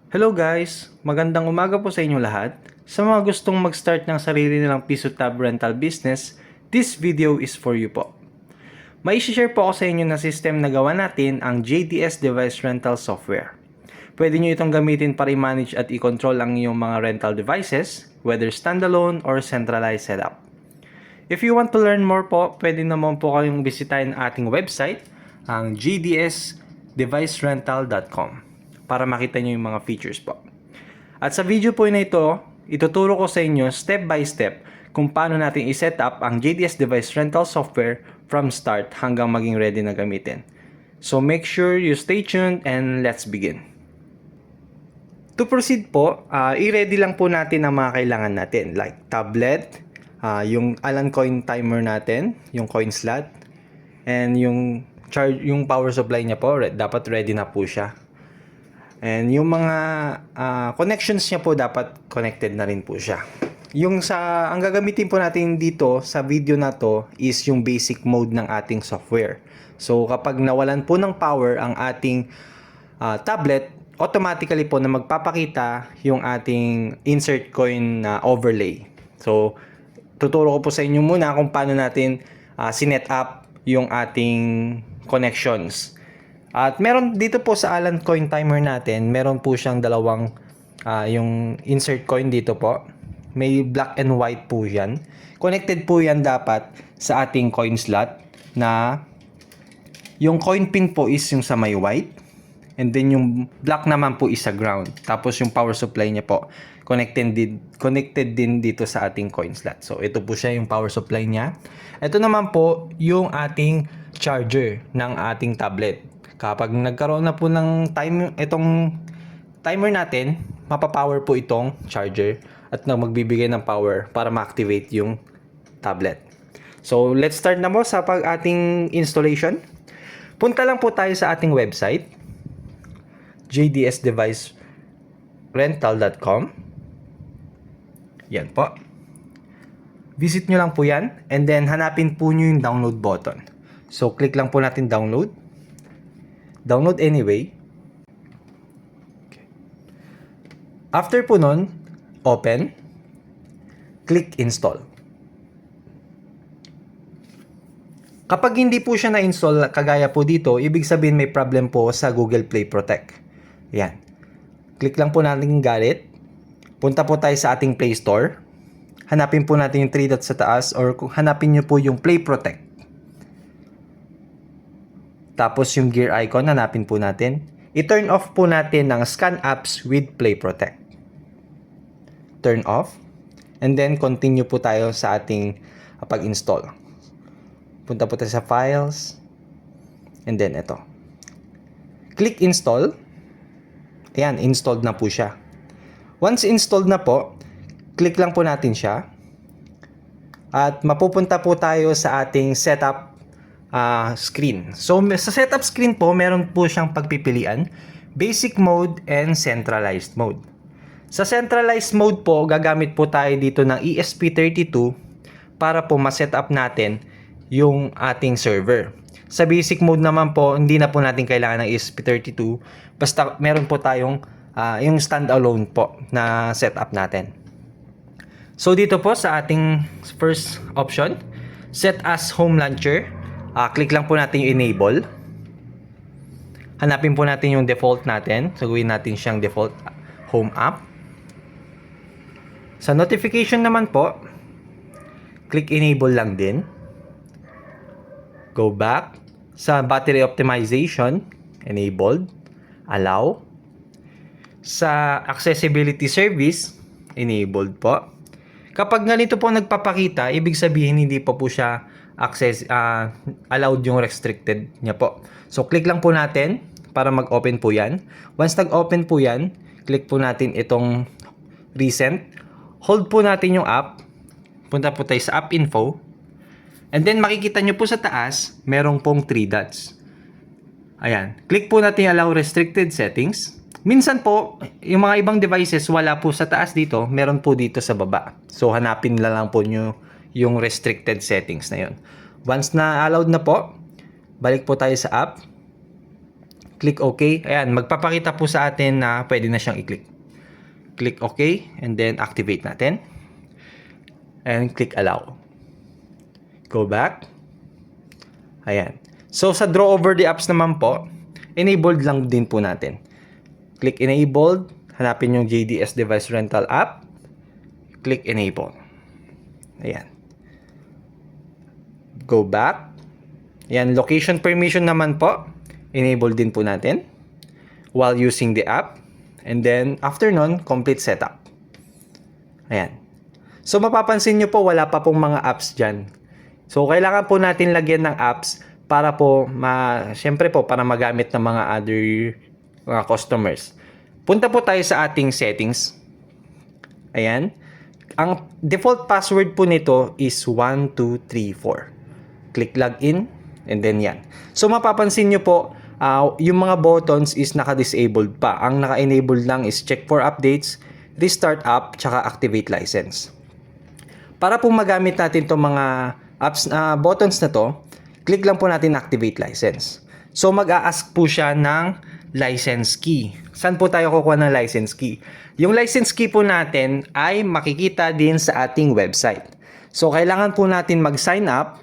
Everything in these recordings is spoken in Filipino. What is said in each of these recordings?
Hello guys! Magandang umaga po sa inyo lahat. Sa mga gustong mag-start ng sarili nilang Piso Tab rental business, this video is for you po. May share po ako sa inyo na system na gawa natin ang JDS Device Rental Software. Pwede nyo itong gamitin para i-manage at i-control ang inyong mga rental devices, whether standalone or centralized setup. If you want to learn more po, pwede naman po kayong bisitahin ating website, ang jdsdevicerental.com, para makita nyo yung mga features po. At sa video po na ito, ituturo ko sa inyo step by step kung paano natin i-set up ang JDS Device Rental Software from start hanggang maging ready na gamitin. So make sure you stay tuned and let's begin. To proceed po, i-ready lang po natin ang mga kailangan natin like tablet, yung Allen coin timer natin, yung coin slot, and yung power supply niya po, dapat ready na po siya. And yung mga connections niya po dapat connected na rin po siya. Ang gagamitin po natin dito sa video na to is yung basic mode ng ating software. So kapag nawalan po ng power ang ating tablet, automatically po na magpapakita yung ating insert coin na overlay. So tuturo ko po sa inyo muna kung paano natin sinet up yung ating connections. At meron dito po sa Allen coin timer natin, meron po siyang dalawang yung insert coin dito po. May black and white po yan. Connected po yan dapat sa ating coin slot na yung coin pin po is yung sa may white. And then yung black naman po is sa ground. Tapos yung power supply niya po connected din dito sa ating coin slot. So ito po siya yung power supply niya. Ito naman po yung ating charger ng ating tablet. Kapag nagkaroon na po ng itong timer natin, mapapower po itong charger at magbibigay ng power para ma-activate yung tablet. So, let's start na po sa ating installation. Punta lang po tayo sa ating website, jdsdevicerental.com. Yan po. Visit nyo lang po yan and then hanapin po nyo yung download button. So, click lang po natin download. Download anyway. Okay. After po nun, open. Click install. Kapag hindi po siya na-install, kagaya po dito, ibig sabihin may problem po sa Google Play Protect. Yan. Click lang po natin galit. Punta po tayo sa ating Play Store. Hanapin po natin yung 3 dots sa taas or hanapin nyo po yung Play Protect. Tapos yung gear icon, hanapin po natin. I-turn off po natin ng Scan Apps with Play Protect. Turn off. And then, continue po tayo sa ating pag-install. Punta po tayo sa Files. And then, ito. Click Install. Ayan, installed na po siya. Once installed na po, click lang po natin siya. At mapupunta po tayo sa ating setup screen. So sa setup screen po, meron po siyang pagpipilian, basic mode and centralized mode. Sa centralized mode po, gagamit po tayo dito ng ESP32 para po ma-set up natin yung ating server. Sa basic mode naman po, hindi na po natin kailangan ng ESP32, basta meron po tayong yung standalone po na setup natin. So dito po sa ating first option, set as home launcher. Click lang po natin yung enable. Hanapin po natin yung default natin. So, gawin natin siyang default home app. Sa notification naman po, click enable lang din. Go back. Sa battery optimization, enabled. Allow. Sa accessibility service, enabled po. Kapag ganito po nagpapakita, ibig sabihin hindi pa po siya allowed yung restricted niya po. So, click lang po natin para mag-open po yan. Once nag-open po yan, click po natin itong recent. Hold po natin yung app. Punta po tayo sa app info. And then, makikita nyo po sa taas, merong pong 3 dots. Ayan. Click po natin allow restricted settings. Minsan po, yung mga ibang devices, wala po sa taas dito, meron po dito sa baba. So, hanapin lang po nyo yung restricted settings na yun. Once na allowed na po, balik po tayo sa app. Click OK. Ayan, magpapakita po sa atin na pwede na siyang i-click. Click OK and then activate natin. And click allow. Go back. Ayan. So sa draw over the apps naman po, enabled lang din po natin. Click enabled, hanapin yung JDS device rental app. Click enable. Ayan. Go back. Ayan, location permission naman po, enable din po natin while using the app. And then after nun, complete setup. Ayan. So mapapansin nyo po, wala pa pong mga apps dyan. So kailangan po natin lagyan ng apps para po, syempre po, para magamit ng mga other mga customers. Punta po tayo sa ating settings. Ayan. Ang default password po nito is 1234. Click login and then yan. So mapapansin nyo po, yung mga buttons is naka-disabled pa. Ang naka-enabled lang is check for updates, restart app, tsaka activate license. Para po magamit natin itong mga apps, buttons na to, click lang po natin activate license. So mag-a-ask po siya ng license key. Saan po tayo kukuha ng license key? Yung license key po natin ay makikita din sa ating website. So kailangan po natin mag-sign up.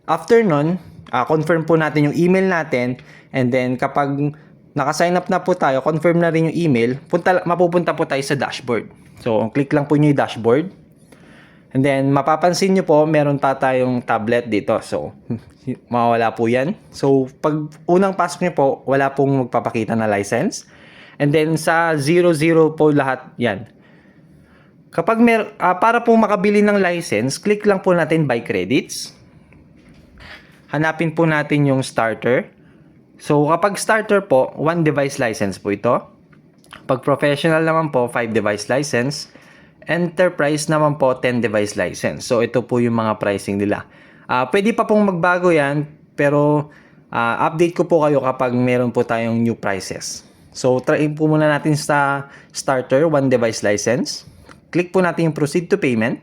After nun, confirm po natin yung email natin. And then kapag naka-sign up na po tayo, confirm na rin yung email, mapupunta po tayo sa dashboard. So click lang po nyo yung dashboard. And then mapapansin nyo po, meron pa tayong tablet dito. So mawawala po yan. So pag unang pasok nyo po, wala pong magpapakita na license. And then sa 00 po lahat yan. Kapag para po makabili ng license, click lang po natin buy credits. Hanapin po natin yung starter. So kapag starter po, 1 device license po ito. Pag professional naman po, 5 device license. Enterprise naman po, 10 device license. So ito po yung mga pricing nila. Pwede pa pong magbago yan, pero update ko po kayo kapag meron po tayong new prices. So try po muna natin sa starter, 1 device license. Click po natin yung proceed to payment.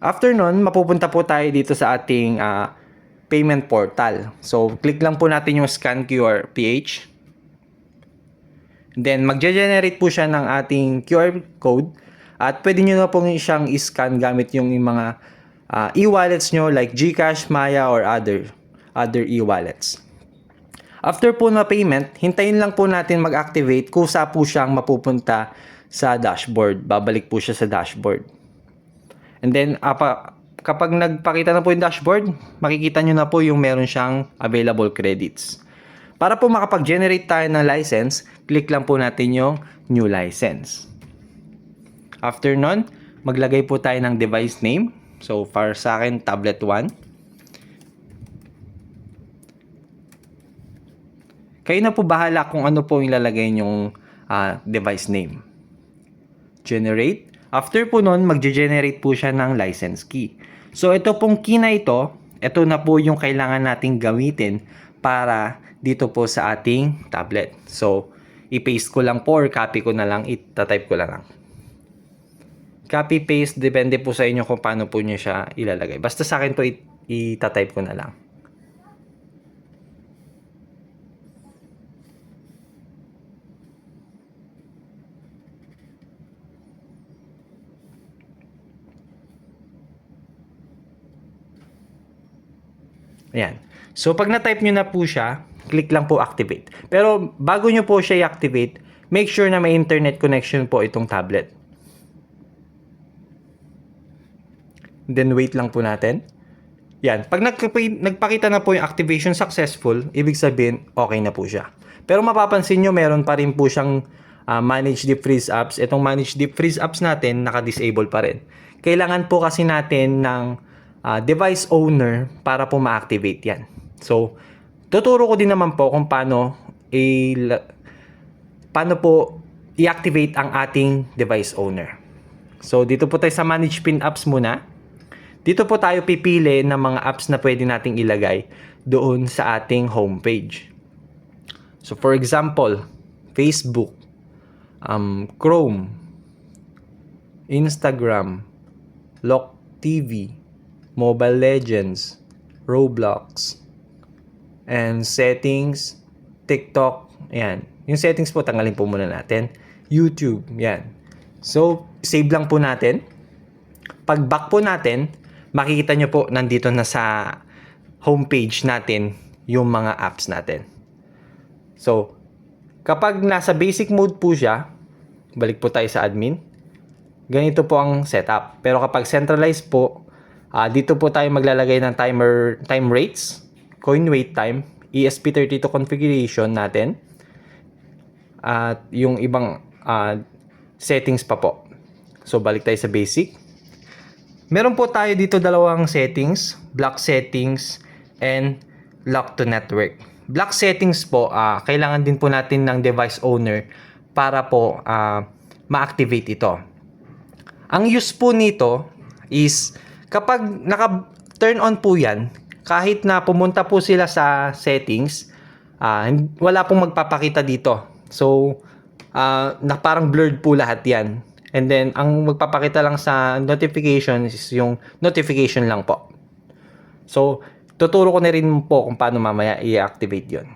After nun, mapupunta po tayo dito sa ating payment portal. So click lang po natin yung scan QR PH. Then magge-generate po siya ng ating QR code at pwede nyo na po siyang i-scan gamit yung mga e-wallets nyo like GCash, Maya or other e-wallets. After po na payment, hintayin lang po natin mag-activate kusa po siyang mapupunta sa dashboard. Babalik po siya sa dashboard. And then kapag nagpakita na po yung dashboard, makikita nyo na po yung meron siyang available credits. Para po makapag-generate tayo ng license, click lang po natin yung new license. After nun, maglagay po tayo ng device name. So, para sa akin, tablet 1. Kayo na po bahala kung ano po ilalagay yung device name. Generate. After po nun, mag-generate po siya ng license key. So, ito pong key na ito na po yung kailangan nating gamitin para dito po sa ating tablet. So, i-paste ko lang po or copy ko na lang, itatype ko na lang. Copy, paste, depende po sa inyo kung paano po nyo siya ilalagay. Basta sa akin po, itatype ko na lang. Ayan. So, pag na-type nyo na po siya, click lang po activate. Pero, bago nyo po siya i-activate, make sure na may internet connection po itong tablet. Then, wait lang po natin. Yan. Pag nagpakita na po yung activation successful, ibig sabihin, okay na po siya. Pero mapapansin nyo, meron pa rin po siyang manage deep freeze apps. Itong manage deep freeze apps natin, naka-disable pa rin. Kailangan po kasi natin ng device owner para po ma-activate yan. So, tuturo ko din naman po kung paano po i-activate ang ating device owner. So, dito po tayo sa manage pin apps muna. Dito po tayo pipili ng mga apps na pwede nating ilagay doon sa ating homepage. So, for example, Facebook, Chrome, Instagram, Lock TV, Mobile Legends, Roblox, and settings, TikTok, ayan. Yung settings po, tanggalin po muna natin. YouTube, yan. So, save lang po natin. Pag back po natin, makikita nyo po nandito na sa homepage natin yung mga apps natin. So, kapag nasa basic mode po siya, balik po tayo sa admin. Ganito po ang setup. Pero kapag centralized po, dito po tayo maglalagay ng time rates, coin wait time, ESP32 configuration natin, at yung ibang settings pa po. So, balik tayo sa basic. Meron po tayo dito dalawang settings, block settings and lock to network. Block settings po, kailangan din po natin ng device owner para po ma-activate ito. Ang use po nito is kapag naka-turn on po yan, kahit na pumunta po sila sa settings, wala pong magpapakita dito. So, na parang blurred po lahat yan. And then, ang magpapakita lang sa notification is yung notification lang po. So, tuturo ko na rin po kung paano mamaya i-activate yon.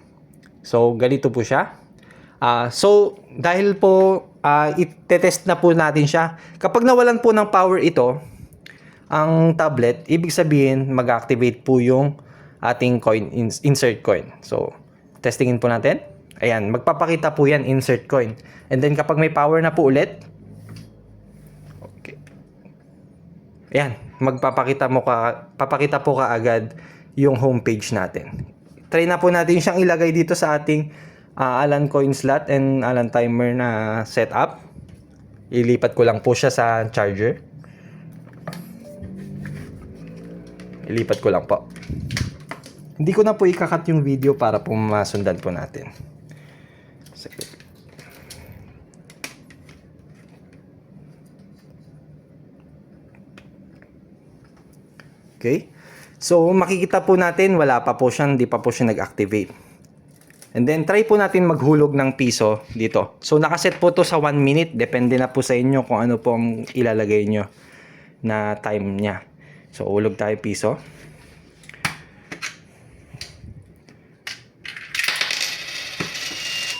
So, ganito po siya. So, dahil po i-test na po natin siya. Kapag nawalan po ng power ito, ang tablet, ibig sabihin mag-activate po yung ating coin, insert coin. So, testingin po natin. Ayan, magpapakita po yan, insert coin. And then kapag may power na po ulit, okay. Ayan, papakita po kaagad yung homepage natin. Try na po natin siyang ilagay dito sa ating Alan coin slot and Alan timer na setup. Ilipat ko lang po siya sa charger. Ilipat ko lang po. Hindi ko na po ikakat yung video para po masundan po natin. Okay? So, makikita po natin, wala pa po siya, hindi pa po siya nag-activate. And then, try po natin maghulog ng piso dito. So, nakaset po to sa 1 minute. Depende na po sa inyo kung ano po ang ilalagay nyo na time niya. So, hulog tayo piso.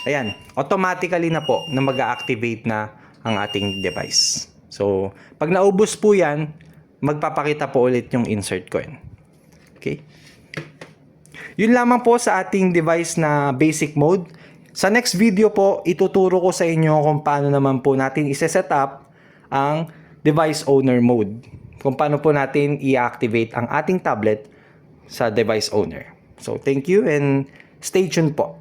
Ayan, automatically na po na mag-activate na ang ating device. So, pag naubos po yan, magpapakita po ulit yung insert coin. Okay? Yun lamang po sa ating device na basic mode. Sa next video po, ituturo ko sa inyo kung paano naman po natin i-set up ang device owner mode. Kung paano po natin i-activate ang ating tablet sa device owner. So, thank you and stay tuned po.